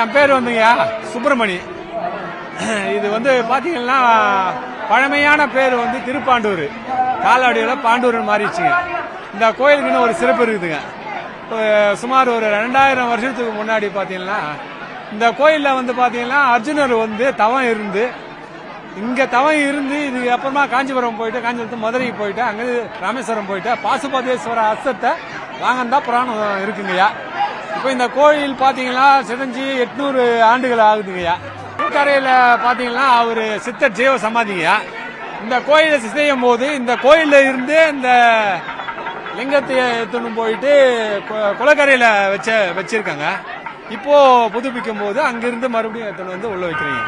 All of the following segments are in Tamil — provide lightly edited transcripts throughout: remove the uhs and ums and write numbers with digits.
என் பேர் வந்துங்கய்யா சுப்பிரமணி. இது வந்து பாத்தீங்கன்னா பழமையான பேர் வந்து திருப்பாண்டூர், காலாடியில் பாண்டூர்னு மாறிடுச்சுங்க. இந்த கோயிலுக்குன்னு ஒரு சிறப்பு இருக்குதுங்க. சுமார் ஒரு 2000 வருஷத்துக்கு முன்னாடி பாத்தீங்கன்னா இந்த கோயிலில் வந்து பாத்தீங்கன்னா அர்ஜுனர் வந்து தவம் இருந்து இதுக்கு அப்புறமா காஞ்சிபுரம் போயிட்டு, காஞ்சிபுரத்து மதுரைக்கு போயிட்டு, அங்கே ராமேஸ்வரம் போயிட்டு பாசுபதேஸ்வர அஸ்தத்தை வாங்கந்தா புராணம் இருக்குங்கய்யா. இப்போ இந்த கோயில் பாத்தீங்கன்னா சிதஞ்சு 800 ஆண்டுகள் ஆகுதுங்கய்யா. கரையில பாத்தீங்கன்னா அவரு சித்தர் ஜீவ சமாதிங்கய்யா. இந்த கோயிலை சிதையும் போது இந்த கோயில்ல இருந்து இந்த லிங்கத்தை எடுத்துன்னு போயிட்டு குளக்கரையில வச்சிருக்காங்க. இப்போ புதுப்பிக்கும் போது அங்கிருந்து மறுபடியும் எடுத்துன்னு வந்து உள்ள வைக்கிறீங்க.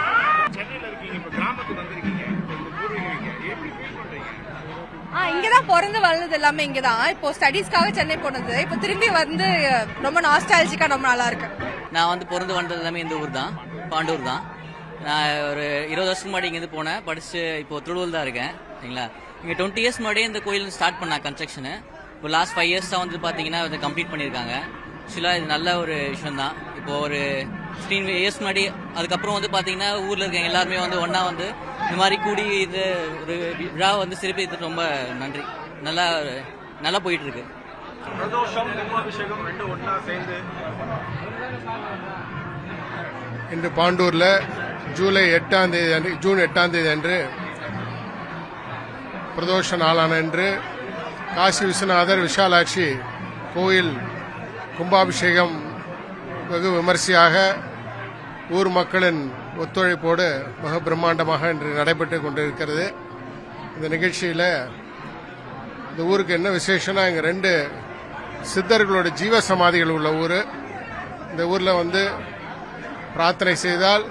இங்கதான் பிறந்து வளர்ந்தது எல்லாமே இங்கதான். இப்போ ஸ்டடீஸ்க்காக சென்னை போனது, இப்போ திரும்பி வந்து ரொம்ப நாஸ்டாலஜிக்கா ரொம்ப நல்லா இருக்கு. நான் வந்து பிறந்து வளர்ந்தது எல்லாமே இந்த ஊர் தான், பாண்டூர் தான். நான் ஒரு 20 வருஷத்துக்கு முன்னாடி இங்கேருந்து போனேன், படிச்சு இப்போ திருவள்ளூர் தான் இருக்கேன். சரிங்களா, இங்கே 20 இயர்ஸ் முன்னாடியே இந்த கோயில் ஸ்டார்ட் பண்ண கன்ஸ்ட்ரக்ஷனு. இப்போ லாஸ்ட் 5 இயர்ஸ் தான் வந்து பார்த்தீங்கன்னா அதை கம்ப்ளீட் பண்ணியிருக்காங்க. ஆக்சுவலாக இது நல்ல ஒரு விஷயம் தான். இப்போ ஒரு 15 இயர்ஸ் முன்னாடி அதுக்கப்புறம் வந்து பார்த்தீங்கன்னா ஊரில் இருக்கவங்க எல்லாருமே வந்து ஒன்றா வந்து இந்த மாதிரி கூடி இது ஒரு விழா வந்து சிறப்பித்து ரொம்ப நன்றி. நல்லா போயிட்டு இருக்கு. இன்று பாண்டூரில் ஜூன் 8ஆம் தேதி அன்று பிரதோஷ நாளான அன்று காசி விஸ்வநாதர் விஷாலாட்சி கோயில் கும்பாபிஷேகம் வெகு விமரிசையாக ஊர் மக்களின் ஒத்துழைப்போடு மிக பிரம்மாண்டமாக இன்று நடைபெற்று கொண்டிருக்கிறது. இந்த நிகழ்ச்சியில் இந்த ஊருக்கு என்ன விசேஷம்னா, இங்கே 2 சித்தர்களோட ஜீவ சமாதிகள் உள்ள ஊர். இந்த ஊரில் வந்து பிரார்த்தனை செய்தால்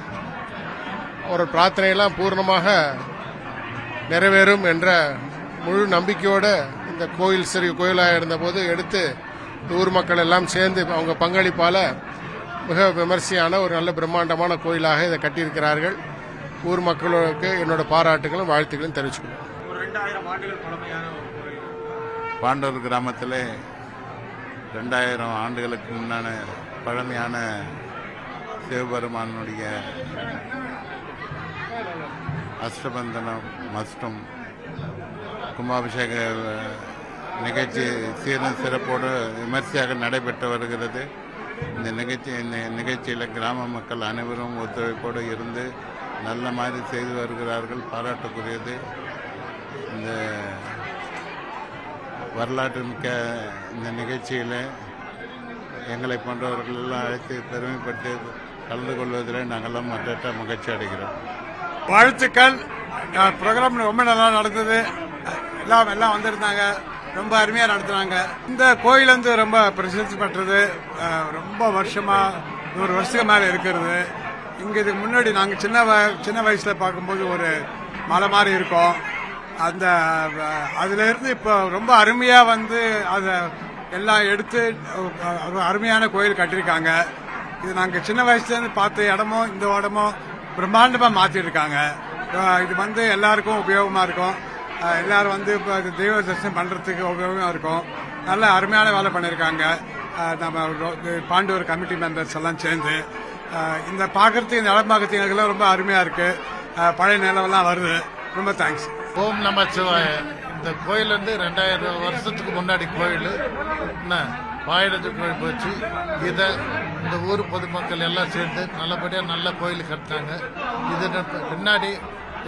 ஒரு பிரார்த்தனையெல்லாம் பூர்ணமாக நிறைவேறும் என்ற முழு நம்பிக்கையோடு இந்த கோயில் சிறிய கோயிலாக இருந்தபோது எடுத்து ஊர் மக்கள் எல்லாம் சேர்ந்து அவங்க பங்களிப்பால் மிக விமர்சையான ஒரு நல்ல பிரம்மாண்டமான கோயிலாக இதை கட்டியிருக்கிறார்கள். ஊர் மக்களுக்கு என்னோட பாராட்டுகளும் வாழ்த்துக்களும் தெரிவிச்சுக்கணும். பாண்டூர் கிராமத்தில் 2000 ஆண்டுகளுக்கு முன்னான பழமையான சிவபெருமானுடைய அஷ்டபந்தனம் மற்றும் கும்பாபிஷேக நிகழ்ச்சி சீரும் சிறப்போடு விமர்சையாக நடைபெற்று வருகிறது. இந்த நிகழ்ச்சியில் கிராம மக்கள் அனைவரும் ஒத்துழைப்போடு இருந்து நல்ல மாதிரி செய்து வருகிறார்கள், பாராட்டுக்குரியது. இந்த வரலாற்று மிக்க இந்த நிகழ்ச்சியில் எங்களை போன்றவர்கள் எல்லாம் அழைத்து பெருமைப்பட்டு கலந்து கொள்வதில் நாங்கள்லாம் மற்ற மகிழ்ச்சி அடைகிறோம். வாழ்த்துக்கள். ப்ரோக்ராம் ரொம்ப நல்லா நடந்தது. எல்லாம் வந்திருந்தாங்க, ரொம்ப அருமையாக நடத்துனாங்க. இந்த கோயில் வந்து ரொம்ப பிரசித்தி பெற்றது. ரொம்ப வருஷமா 100 வருஷத்துக்கு மேலே இருக்கிறது. இங்கே இதுக்கு முன்னாடி நாங்கள் சின்ன வயசில் பார்க்கும்போது ஒரு மலை மாதிரி இருக்கும். அதுல இருந்து இப்போ ரொம்ப அருமையாக வந்து அதை எல்லாம் எடுத்து அருமையான கோயில் கட்டியிருக்காங்க. இது நாங்கள் சின்ன வயசுலேருந்து பார்த்த இடமும் இந்த இடமும் பிரம்மாண்டமாக மாற்றிருக்காங்க. இது வந்து எல்லாருக்கும் உபயோகமாக இருக்கும். எல்லாரும் வந்து இப்போ தெய்வ தரிசனம் பண்ணுறதுக்கு உபயோகமாக இருக்கும். நல்ல அருமையான வேலை பண்ணியிருக்காங்க நம்ம பாண்டூர் கமிட்டி மெம்பர்ஸ் எல்லாம் சேர்ந்து. இந்த பார்க்கறதுக்கு இந்த இடம் பார்க்கறதுக்கு ரொம்ப அருமையாக இருக்குது. பழைய நிலவெல்லாம் வருது. ரொம்ப தேங்க்ஸ். ஓம் நம சிவாய. இந்த கோயில் வந்து 2000 வருஷத்துக்கு முன்னாடி கோயில் பாயிரத்து கோயில் போச்சு. இதை இந்த ஊர் பொதுமக்கள் எல்லாம் சேர்ந்து நல்லபடியாக நல்ல கோயில் கட்டினாங்க. இது பின்னாடி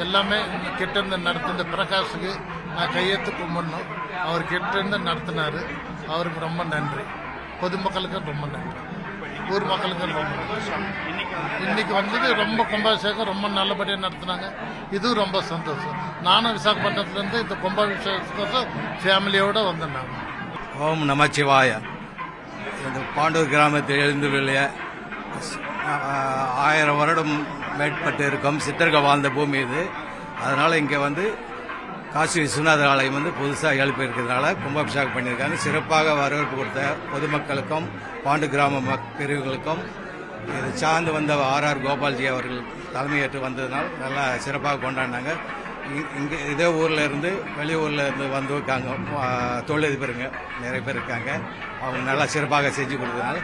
எல்லாமே கிட்டேருந்து நடத்துன பிரகாஷுக்கு நான் கையெழுத்து கும்பிடணும். அவர் கிட்டேருந்து நடத்தினார். அவருக்கு ரொம்ப நன்றி. பொதுமக்களுக்கு ரொம்ப நன்றி. ஊர் மக்களுக்கு ரொம்ப நன்றி. இன்னைக்கு வந்தது ரொம்ப கும்பாபிஷேகம் ரொம்ப நல்லபடியாக நடத்தினாங்க. இதுவும் ரொம்ப சந்தோஷம். நானும் விசாகப்பட்டினத்துலேருந்து இந்த கும்பாபிஷேகத்துக்கோசம் ஃபேமிலியோடு வந்தேன். ஓம் நமச்சிவாய. இந்த பாண்டூர் கிராமத்தில் எழுந்துள்ள 1000 வருடம் மேற்பட்டு இருக்கும் சித்தர்கள் வாழ்ந்த பூமி இது. அதனால் இங்கே வந்து காசி விஸ்வநாதர் ஆலயம் வந்து புதுசாக எழுப்பி இருக்கிறதுனால கும்பாபிஷேகம் பண்ணியிருக்காங்க. சிறப்பாக வரவேற்பு கொடுத்த பொதுமக்களுக்கும் பாண்டு கிராம பிரிவுகளுக்கும் இது சார்ந்து வந்த ஆர் கோபால்ஜி அவர்கள் தலைமையேற்று வந்ததுனால நல்லா சிறப்பாக கொண்டாடினாங்க. இங்கே இதே ஊரில் இருந்து வெளியூரில் இருந்து வந்து இருக்காங்க தொழிலதிபருங்க நிறைய பேர் இருக்காங்க. அவங்க நல்லா சிறப்பாக செஞ்சு கொடுத்ததுனால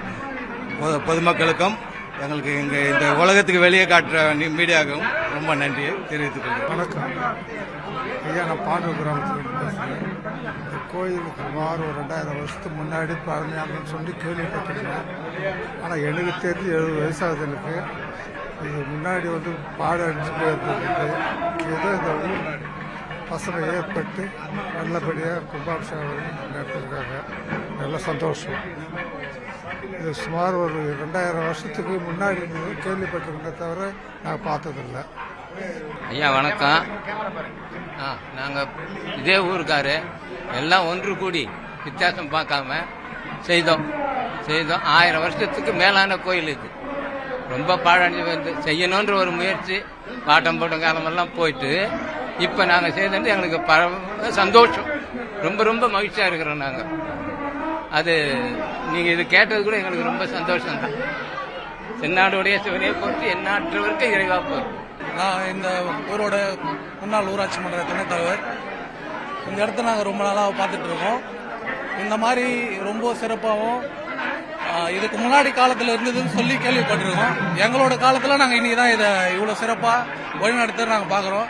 பொதுமக்களுக்கும் எங்களுக்கு இங்கே இந்த உலகத்துக்கு வெளியே காட்டுற மீடியாவுக்கும் ரொம்ப நன்றியை தெரிவித்துக் கொள்கிறேன். வணக்கம் ஐயா, நான் பாண்டூர் கிராமத்தில் பேசுகிறேன். இந்த கோயில் சுமார் ஒரு 2000 வருஷத்துக்கு முன்னாடி பழமையாகன்னு சொல்லி கேள்விப்பட்டிருக்கேன். ஆனால் எனக்கு தெரிஞ்சு 70 வயசாகுது எனக்கு. இது முன்னாடி வந்து பாடம் அடிச்சு போயிருந்துருக்கு. ஏதோ இந்த ஊர் பசங்க ஏற்பட்டு நல்லபடியாக கும்பாபிஷேகம் நடத்திருக்காங்க. நல்ல சந்தோஷம். இது சுமார் ஒரு 2000 வருஷத்துக்கு முன்னாடி கேள்விப்பட்டிருக்கே தவிர நான் பார்த்ததில்லை. ஐயா வணக்கம். நாங்கள் இதே ஊருக்காரு எல்லாம் ஒன்று கூடி வித்தியாசம் பார்க்காம செய்தோம் 1000 வருஷத்துக்கு மேலான கோயில் இது. ரொம்ப பாழடைஞ்சு வந்து செய்யணுன்ற ஒரு முயற்சி பாட்டம் போட்டம் காலமெல்லாம் போயிட்டு இப்போ நாங்கள் செய்தது எங்களுக்கு சந்தோஷம். ரொம்ப ரொம்ப மகிழ்ச்சியாக இருக்கிறோம் நாங்கள். அது நீங்கள் இது கேட்டது கூட எங்களுக்கு ரொம்ப சந்தோஷம் தான். தென்னாடுடைய சிவனையை பொறுத்து எந்நாட்டவருக்கு இறைவா போகும். நான் இந்த ஊரோட முன்னாள் ஊராட்சி மன்ற துணைத் தலைவர். இந்த இடத்த நாங்கள் ரொம்ப நாளாக பார்த்துட்டு இருக்கோம். இந்த மாதிரி ரொம்ப சிறப்பாகவும் இதுக்கு முன்னாடி காலத்தில் இருந்ததுன்னு சொல்லி கேள்விப்பட்டிருக்கோம். எங்களோட காலத்தில் நாங்கள் இன்னைக்கு தான் இதை இவ்வளோ சிறப்பாக வழிநடத்த நாங்கள் பார்க்குறோம்.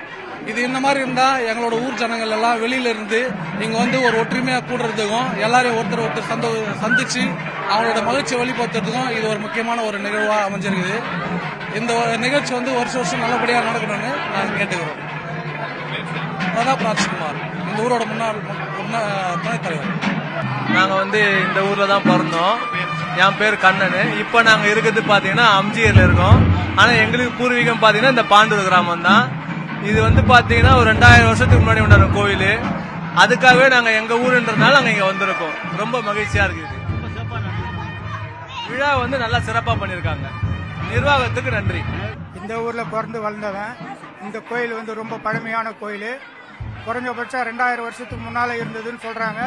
இது இந்த மாதிரி இருந்தால் எங்களோட ஊர் ஜனங்கள் எல்லாம் வெளியில இருந்து இங்கே வந்து ஒரு ஒற்றுமையாக கூடுறதுக்கும் எல்லாரையும் ஒருத்தர் சந்திச்சு அவங்களோட மகிழ்ச்சியை வெளிப்படுத்துறதுக்கும் இது ஒரு முக்கியமான ஒரு நிகழ்வாக அமைஞ்சிருக்குது. இந்த நிகழ்ச்சி வந்து வருஷம் நல்லபடியாக நடக்கணும்னு நாங்கள் கேட்டுக்கிறோம். பிரதாப் ராஜ்குமார், இந்த ஊரோட முன்னாள் துணைத் தலைவர். நாங்கள் வந்து இந்த ஊரில் தான் பிறந்தோம். என் பேர் கண்ணன். இப்போ நாங்கள் இருக்கிறது பார்த்தீங்கன்னா அம்ஜியரில் இருக்கோம். ஆனால் எங்களுக்கு பூர்வீகம் பார்த்தீங்கன்னா இந்த பாண்டூர் கிராமம் தான். இது வந்து பார்த்தீங்கன்னா ஒரு 2000 வருஷத்துக்கு முன்னாடி உண்டான கோயில். அதுக்காகவே நாங்கள் எங்கள் ஊருன்றதுனால நாங்கள் இங்கே வந்திருக்கோம். ரொம்ப மகிழ்ச்சியாக இருக்குது. விழா வந்து நல்லா சிறப்பாக பண்ணியிருக்காங்க. நிர்வாகத்துக்கு நன்றி. இந்த ஊரில் பிறந்து வளர்ந்தவன். இந்த கோயில் வந்து ரொம்ப பழமையான கோயில். குறைஞ்சபட்சம் 2000 வருஷத்துக்கு முன்னால் இருந்ததுன்னு சொல்கிறாங்க.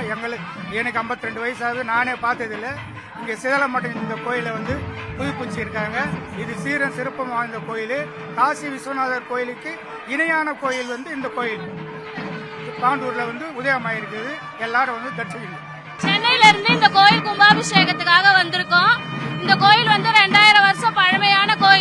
எனக்கு 52 வயசாகுது. நானே பார்த்ததில்லை. இங்கே சேலமட்டம் இந்த கோயிலை வந்து புதுப்பிச்சிருக்காங்க. இது சீரன் சிறப்பம் வாய்ந்த கோயில். காசி விஸ்வநாதர் கோயிலுக்கு இணையான கோயில் வந்து இந்த கோயில் பாண்டூரில் வந்து உதயமாயிருக்குது. எல்லாரும் வந்து தரிசிக்கணும். சென்னையில இருந்து இந்த கோயில் கும்பாபிஷேகத்துக்காக வந்திருக்கோம். இந்த கோயில் வந்து 2000 வருஷம் பழமையான கோயில்.